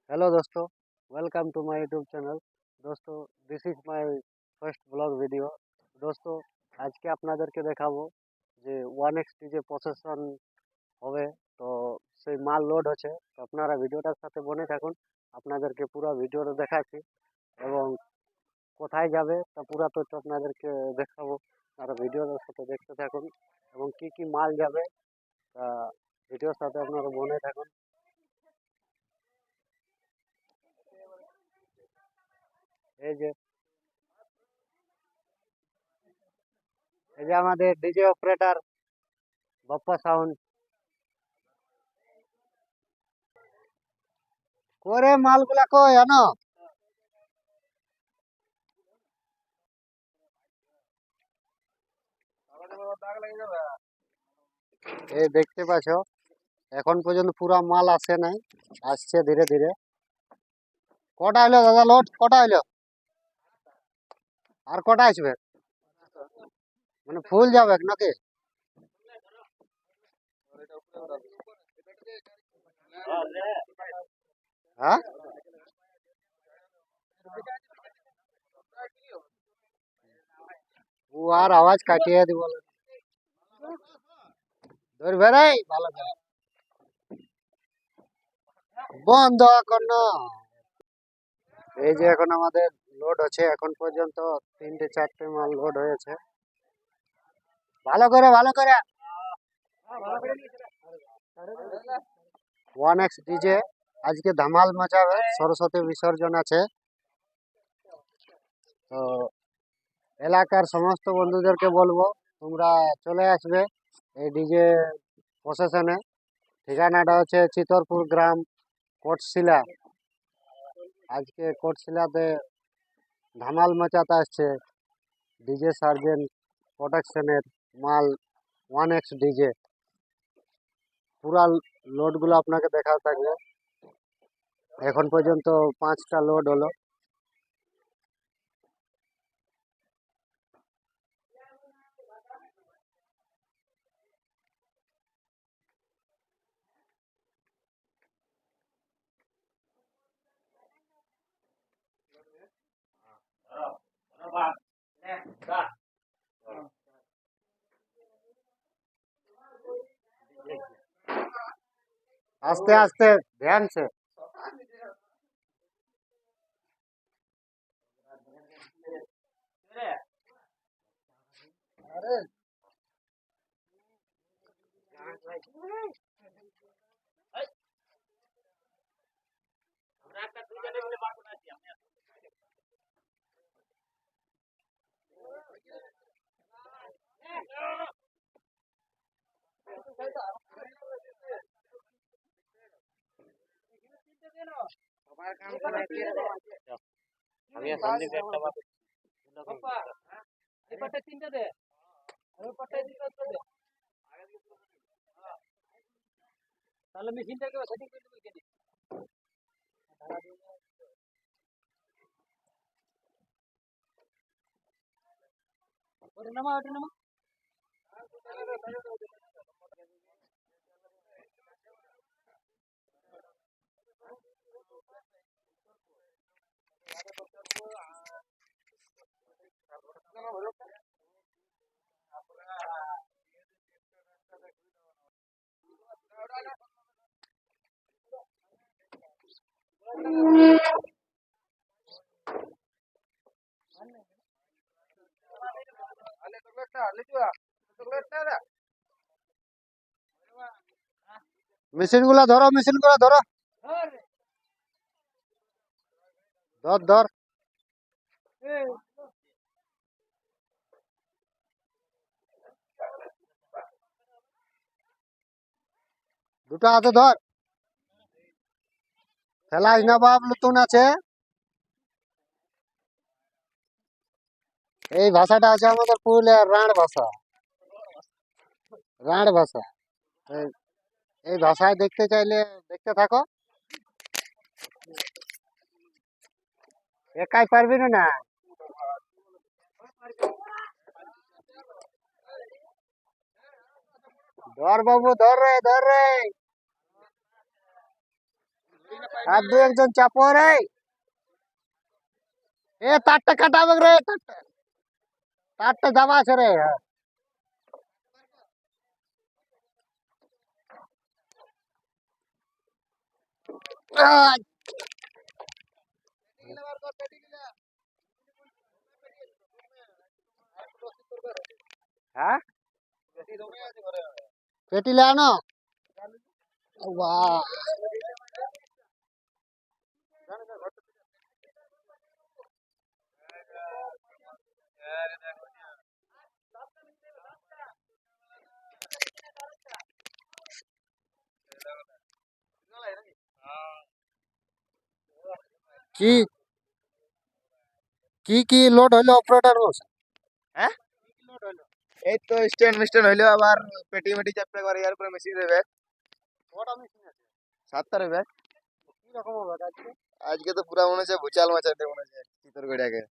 Hello दोस्तों, welcome to my YouTube channel. दोस्तों, this is my first blog video. দোস্তো, আজকে আপনাদেরকে দেখাবো যে 1x যে প্রসেসন হবে। তো সেই মাল লোড হচ্ছে, তো আপনারা ভিডিওটার সাথে বনে থাকুন। আপনাদেরকে পুরো ভিডিওটা দেখাচ্ছি এবং কোথায় যাবে তা পুরো তথ্য আপনাদেরকে দেখাবো। আপনারা ভিডিওটার সাথে দেখতে থাকুন এবং কি কি মাল যাবে তা ভিডিওর সাথে আপনারা বনে থাকুন। এই যে এই যে আমাদের ডিজে অপারেটর বাপ্পা সাউন্ড করে মালগুলা কই জানো। এই দেখতে পাচ্ছ, এখন পর্যন্ত পুরা মাল আসে নাই, আসছে ধীরে ধীরে। কটা হইলো দাদা লোড? কটা হইলো? আর কটা আসবে? মানে ফুল যাবে নাকি? হ্যাঁ, ও আর আওয়াজ কাটিয়ে দিব। ধরবে রে, ভালো করে বন্ধ কর না। এই যে এখন আমাদের লোড হচ্ছে, এখন পর্যন্ত 3-4টে মাল লোড হয়েছে। ভালো করে ভালো করে। 1x ডিজে আজকে ধামাল মচাবে, সরস্বতী বিসর্জন আছে। তো এলাকার সমস্ত বন্ধুদেরকে বলবো তোমরা চলে আসবে এই ডিজে প্রসেশনে। ঠিকানাটা হচ্ছে চিতরপুর গ্রাম, কোটশিলা। আজকে কোটশিলাতে ধামাল মচাতে আসছে ডিজে সার্জেন্ট প্রোডাকশনের মাল 1x ডিজে। পুরা লোডগুলো আপনাকে দেখা থাকবে। এখন পর্যন্ত 5টা লোড হলো। आस्ते आस्ते, ध्यान से। আমি সন্দীপ একটা বাপ তাহলে মেশিনটাকে সেটিং করে দেবো এখানে। ওটা নামা, ওটা নামা। মেশিন গুলা ধরো, মেশিন গুলা ধরো, ধর ধর। দুটো হাতে ধর, ফেলাস না বাপ, নতুন আছে। এই ভাষাটা আছে আমাদের পুরুলিয়ার রাঁড় ভাষা। রাঁড় ভাষা। এই এই ভাষায় দেখতে চাইলে দেখতে থাকো। একাই পারবি না না। ধর বাবু, ধর রে, ধর রে। আর দু একজন চাপো রে, এ তারটা কাটাবে রে, তারটা তারটা জামা আছে রে। আহ, হ্যাঁ পেটিলে আনো। বাহ, কি কি লোড হইলো অপারেটর বলছে? হ্যাঁ এই তো স্ট্যান্ড মিস্ট্যান্ড হইলো আবার পেটি মেটি চাপতে করে ইয়ার পরে মেশিন দেবে কটা মেশিন আছে? 7টা রে ব্যাগ কি রকম হবে আজকে? আজকে তো পুরা মনে হচ্ছে ভুচাল মাচাতে মনে হচ্ছে চিতর গড়িয়াকে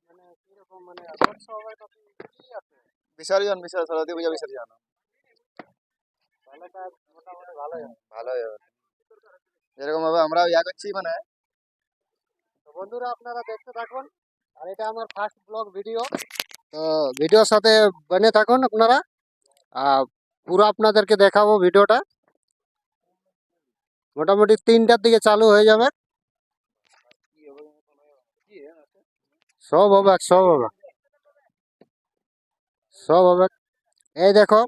মানে কি রকম, মানে রোড শো হবে নাকি কি আছে? বিসর্জন সরস্বতী পূজা বিসর্জন তাহলে তো আজ মোটামুটি ভালোই হবে। ভালোই হবে যেরকম ভাবে আমরাও ইয়া করছি মানে তো বন্ধুরা আপনারা দেখতে থাকুন, আর এটা আমার ফার্স্ট ব্লগ ভিডিও, তো ভিডিওর সাথে বনে থাকুন আপনারা। আর পুরো আপনাদেরকে দেখাবো ভিডিওটা, মোটামুটি 3টার দিকে চালু হয়ে যাবে। সব হবে, সব হবে, সব হবে। এই দেখো,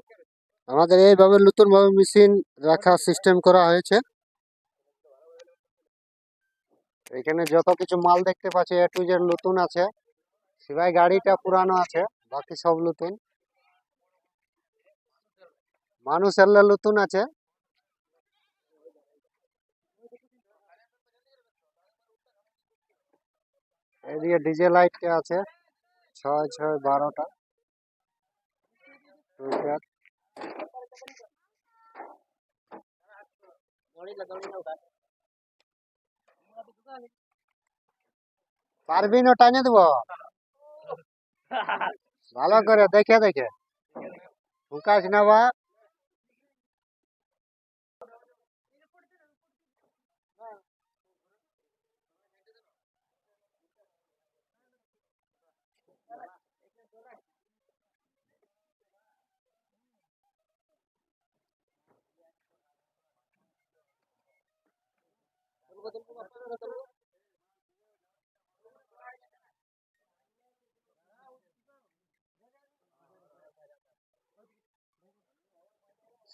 আমাদের এইভাবে নতুন ভাবে মেশিন রাখার সিস্টেম করা হয়েছে। এখানে যত কিছু মাল দেখতে পাচ্ছি এ টু জেড নতুন আছে, সিবাই গাড়িটা পুরানো আছে, বাকি সব নতুন। মানুষ এলে নতুন আছে। এদিকে ডিজে লাইট আছে 6 6 12টা টুইটার। পারবি না টানে দেবো ভালো করে দেখে দেখে, ফুকাস না বা।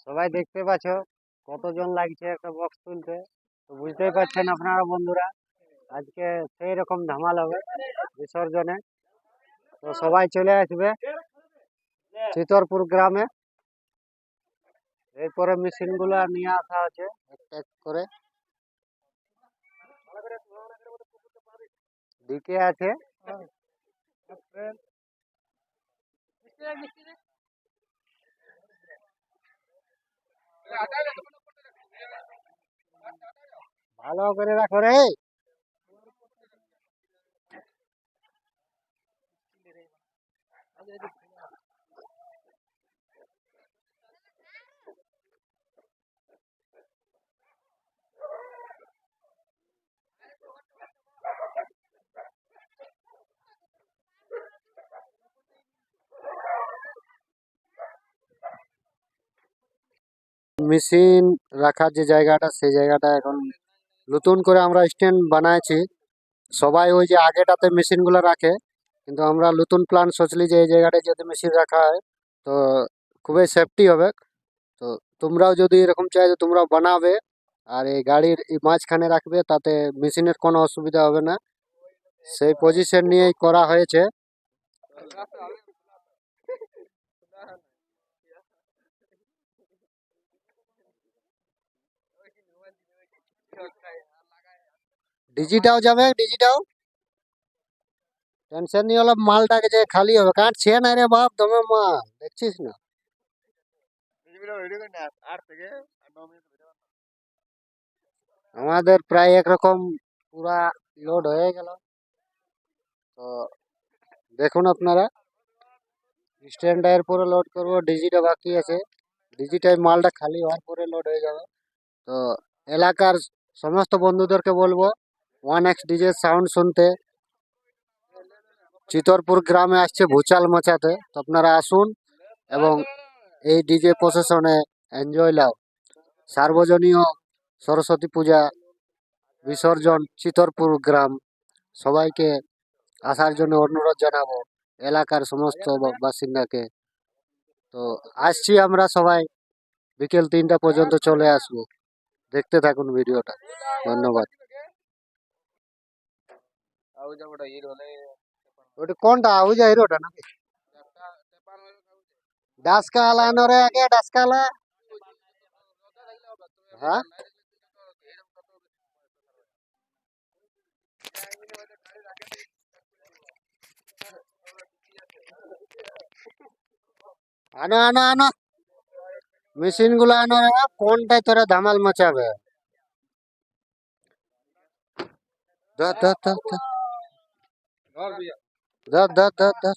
সবাই দেখতে পাচ্ছ কতজন লাগছে একটা বক্স তুলতে, তো বুঝতেই পারছেন আপনারা বন্ধুরা, আজকে সেই রকম ধামাল হবে বিসর্জনে। তো সবাই চলে আসবে চিতরপুর গ্রামে। এরপরে মেশিন গুলো নিয়ে আসা হচ্ছে একটা এক করে, দিকে আছে। ভালো করে রাখো রে। মেশিন রাখার যে জায়গাটা, সেই জায়গাটা এখন নতুন করে আমরা স্ট্যান্ড বানাইছি। সবাই ওই যে আগেটাতে মেশিন গুলো রাখে, কিন্তু আমরা নতুন প্ল্যান সোচলি যে এই জায়গাটায় যদি মেশিন রাখা হয় তো খুবই সেফটি হবে। তো তোমরাও যদি এরকম চাই তো তোমরাও বানাবে, আর এই গাড়ির এই মাঝখানে রাখবে, তাতে মেশিনের কোনো অসুবিধা হবে না। সেই পজিশন নিয়েই করা হয়েছে। ডিজিটাও যাবে, ডিজিটাও টেনশন নিয়ে হলো, মালটাকে যে খালি হবে, কাটছে না রে বাপ, দমে মাল দেখছিস না। ভিডিও করে না 8 থেকে 9 মিনিট আমাদের প্রায় একরকম পুরা লোড হয়ে গেল। তো দেখুন আপনারা, স্ট্যান্ড এর পরে লোড করবো, ডিজিটা বাকি আছে, ডিজিটাই মালটা খালি হওয়ার পরে লোড হয়ে যাবে। তো এলাকার সমস্ত বন্ধুদেরকে বলবো 1x ডিজে সাউন্ড শুনতে চিতরপুর গ্রামে আসছে ভুচাল মচাতে। তো আপনারা আসুন এবং এই ডিজে প্রসেশনে এনজয় লাও। সার্বজনীয় সরস্বতী পূজা বিসর্জন চিতরপুর গ্রাম, সবাইকে আসার জন্য অনুরোধ জানাবো এলাকার সমস্ত বাসিন্দাকে। তো আসছি আমরা সবাই, বিকেল 3টা পর্যন্ত চলে আসবো। দেখতে থাকুন ভিডিওটা, ধন্যবাদ। ওটা কোনটা আউজা হিরোটা নাকি ডাসকালা নরে আগে ডাসকালা? হ্যাঁ আনো আনো আনো মেশিন গুলো আনো রে, কোনটায় তোরা ধামাল মাচাবে? ধর ধর ধর ধর ধর ধর ধর ধর।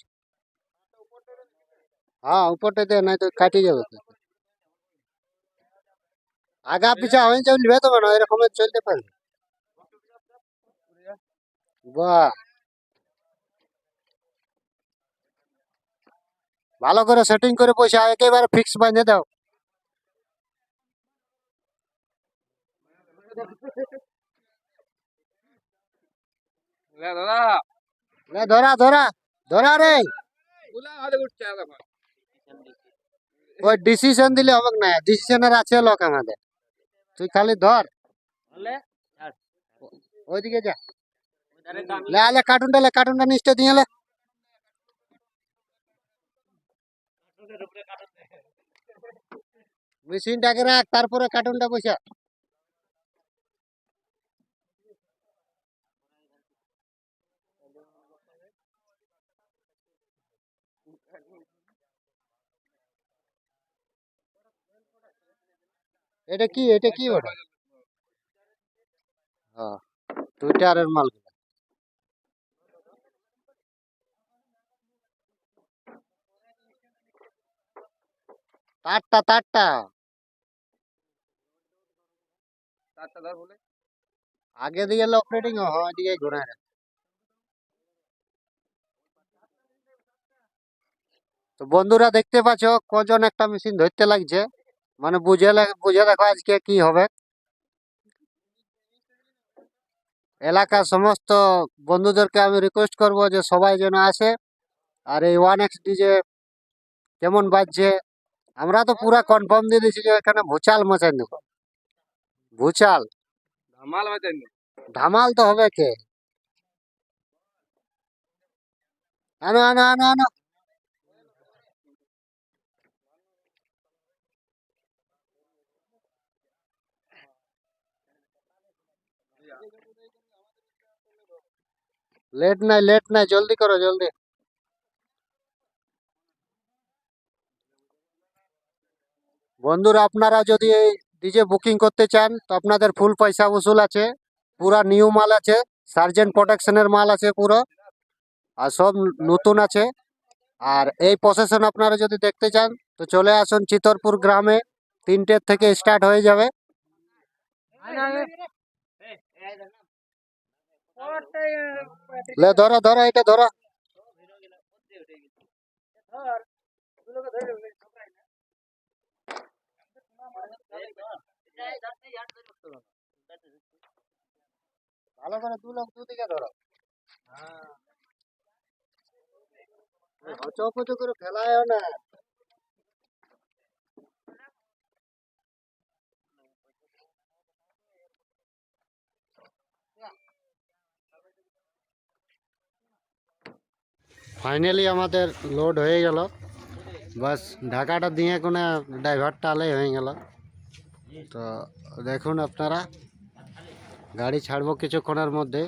হ্যাঁ উপরটা দে, নাই তো কাটি যাবে তো। আগা পিছা হয়ে চলবে তো না, এরকম চলতে পারবে। বাহ, ভালো করে সেটিং করে পয়সা একেবারে ফিক্স বাঁধে দাও। লে ধরা ধরা ধরা রে, ওই ডিসিশন দিলে হবে না, ডিসিশনের আছে লোক আমাদের। তুই খালি ধর, ওইদিকে যা। লে আলে কার্টুনটা নিচটা দিয়ে লে। মেশিনটাকে রাখ, তারপরে কার্টুনটা বসা। এটা কি ওটা? হ্যাঁ, টুইটারের মাল। তারটা তারটা আগে দিয়ে অপারেটিং, হ্যাঁ এদিকে ঘোরায় রাখ। তো বন্ধুরা দেখতে পাচ্ছ কজন একটা মেশিন ধরতে লাগছে, মানে বুঝে দেখো আজকে কি হবে। এলাকার সমস্ত বন্ধুদেরকে আমি রিকোয়েস্ট করব যে সবাই যেন আসে। আর এই 1x ডিজে কেমন বাজছে, আমরা তো পুরা কনফার্ম দিয়ে দিয়েছি যে এখানে ভুচাল মচাই দেবো। ভুচাল ধামাল তো হবে কে। আনো আনো আনো আনো। লেট নাই, জলদি করো জলদি। বন্ধুরা আপনারা যদি এই ডিজে বুকিং করতে চান তো আপনাদের ফুল পয়সা উসুল আছে, পুরা নিউ মাল আছে, সার্জেন্ট প্রোটেকশনের মাল আছে পুরো, আর সব নতুন আছে। আর এই প্রসেশন আপনারা যদি দেখতে চান তো চলে আসুন চিতরপুর গ্রামে, 3টে থেকে স্টার্ট হয়ে যাবে। লে ধরো ধরো, এটা ধরো। ভালো করে দুদিকে ধরো। হচপচ করে ফেলায় না। ফাইনালি আমাদের লোড হয়ে গেল, বাস ঢাকাটা দিয়ে কোনো ড্রাইভারটা আলাই হয়ে গেল। তো দেখুন আপনারা, গাড়ি ছাড়বো কিছুক্ষণের মধ্যে।